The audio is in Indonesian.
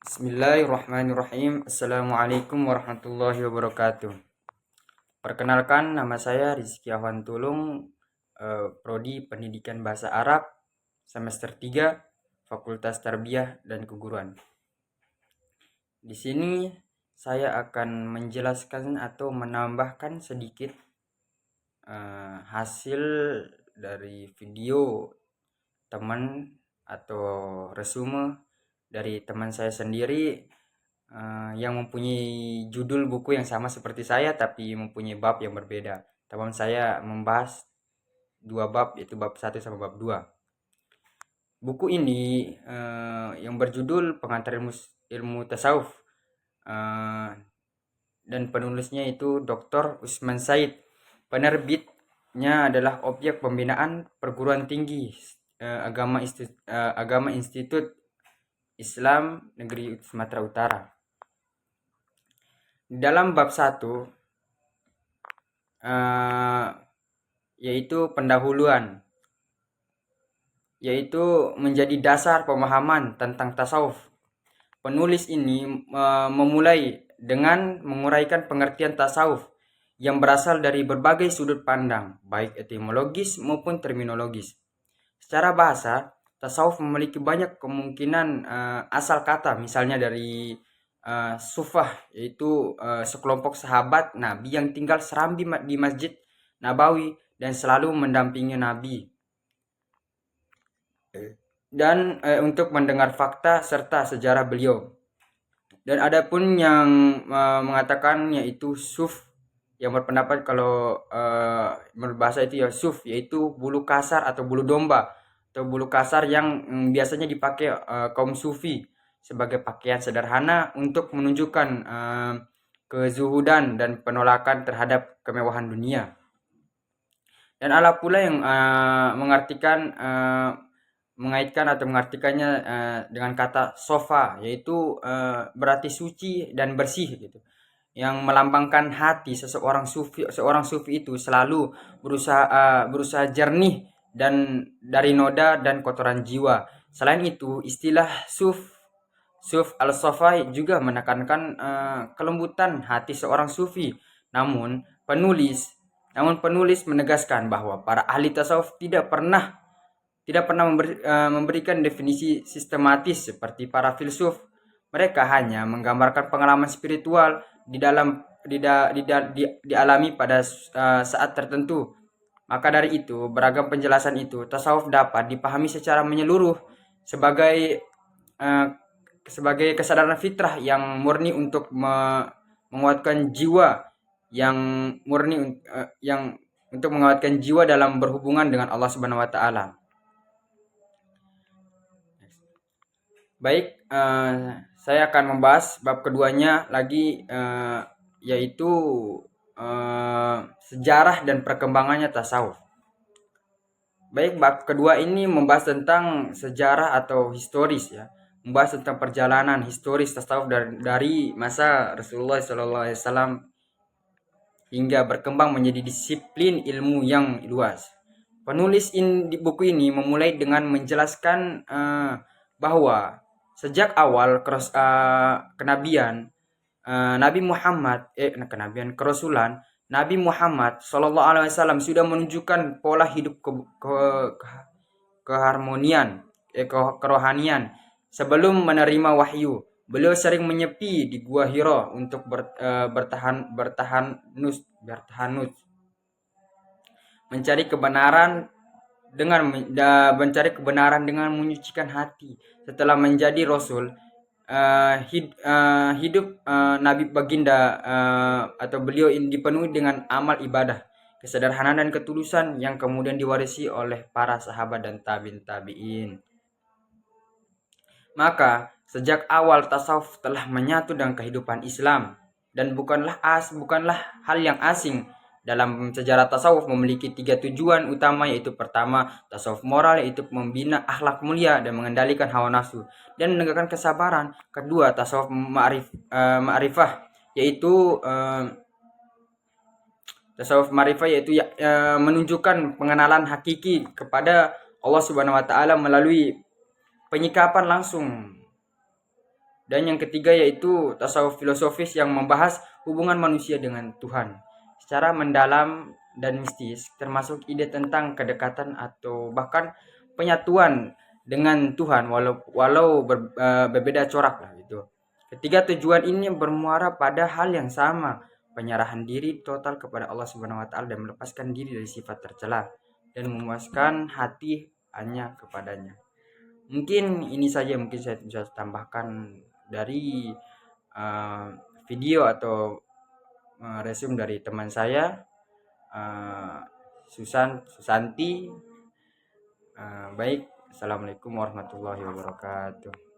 Bismillahirrahmanirrahim. Assalamualaikum warahmatullahi wabarakatuh. Perkenalkan, nama saya Rizky Ahwan Tulung, Prodi Pendidikan Bahasa Arab, semester 3, Fakultas Tarbiyah dan Keguruan. Di sini saya akan menjelaskan atau menambahkan sedikit hasil dari video teman atau resume dari teman saya sendiri yang mempunyai judul buku yang sama seperti saya tapi mempunyai bab yang berbeda. Teman saya membahas dua bab, yaitu bab 1 sama bab 2. Buku ini yang berjudul Pengantar Ilmu Tasawuf, dan penulisnya itu Dr. Usman Said. Penerbitnya adalah Objek Pembinaan Perguruan Tinggi Agama Institut Islam Negeri Sumatera Utara. Dalam bab 1 yaitu pendahuluan, yaitu menjadi dasar pemahaman tentang tasawuf. Penulis ini memulai dengan menguraikan pengertian tasawuf yang berasal dari berbagai sudut pandang, baik etimologis maupun terminologis. Secara bahasa, tasawuf memiliki banyak kemungkinan asal kata, misalnya dari sufah, yaitu sekelompok sahabat Nabi yang tinggal serambi di Masjid Nabawi dan selalu mendampingi Nabi, dan untuk mendengar fakta serta sejarah beliau. Dan adapun yang mengatakan yaitu suf, yang berpendapat kalau menurut bahasa itu ya suf, yaitu bulu kasar atau bulu domba atau bulu kasar yang biasanya dipakai kaum sufi sebagai pakaian sederhana untuk menunjukkan kezuhudan dan penolakan terhadap kemewahan dunia. Dan ada pula yang mengaitkan atau mengartikannya dengan kata sofa, yaitu berarti suci dan bersih gitu, yang melambangkan hati seorang sufi itu selalu berusaha jernih dan dari noda dan kotoran jiwa. Selain itu, istilah suf al-safai juga menekankan kelembutan hati seorang sufi. Namun penulis menegaskan bahwa para ahli tasawuf tidak pernah memberikan definisi sistematis seperti para filsuf. Mereka hanya menggambarkan pengalaman spiritual dialami pada saat tertentu. Maka dari itu, beragam penjelasan itu, tasawuf dapat dipahami secara menyeluruh sebagai kesadaran fitrah yang murni untuk menguatkan jiwa dalam berhubungan dengan Allah Subhanahu wa taala. Baik, saya akan membahas bab keduanya lagi, yaitu sejarah dan perkembangannya tasawuf. Baik, bab kedua ini membahas tentang sejarah atau historis ya, membahas tentang perjalanan historis tasawuf dari masa Rasulullah SAW hingga berkembang menjadi disiplin ilmu yang luas. Penulis di buku ini memulai dengan menjelaskan bahwa sejak awal kenabian Nabi Muhammad kerasulan Nabi Muhammad Shallallahu Alaihi Wasallam sudah menunjukkan pola hidup keharmonian, kerohanian. Sebelum menerima wahyu, beliau sering menyepi di Gua Hira untuk bertahanus, mencari kebenaran dengan menyucikan hati. Setelah menjadi rasul, hidup Nabi Baginda atau beliau dipenuhi dengan amal ibadah, kesederhanaan dan ketulusan yang kemudian diwarisi oleh para sahabat dan tabi'in. Maka sejak awal tasawuf telah menyatu dengan kehidupan Islam dan bukanlah hal yang asing. Dalam sejarah tasawuf memiliki 3 tujuan utama, yaitu pertama, tasawuf moral, yaitu membina akhlak mulia dan mengendalikan hawa nafsu dan menegakkan kesabaran. Kedua, tasawuf ma'rifah, yaitu menunjukkan pengenalan hakiki kepada Allah Subhanahu wa taala melalui penyikapan langsung Dan yang ketiga yaitu tasawuf filosofis yang membahas hubungan manusia dengan Tuhan secara mendalam dan mistis, termasuk ide tentang kedekatan atau bahkan penyatuan dengan Tuhan walau berbeda corak lah gitu. Ketiga tujuan ini bermuara pada hal yang sama, penyerahan diri total kepada Allah Subhanahu wa taala dan melepaskan diri dari sifat tercela dan memuaskan hati hanya kepadanya. Mungkin ini saja mungkin saya bisa tambahkan dari uh, video atau resume dari teman saya, uh, Susanti. Baik, assalamualaikum warahmatullahi wabarakatuh.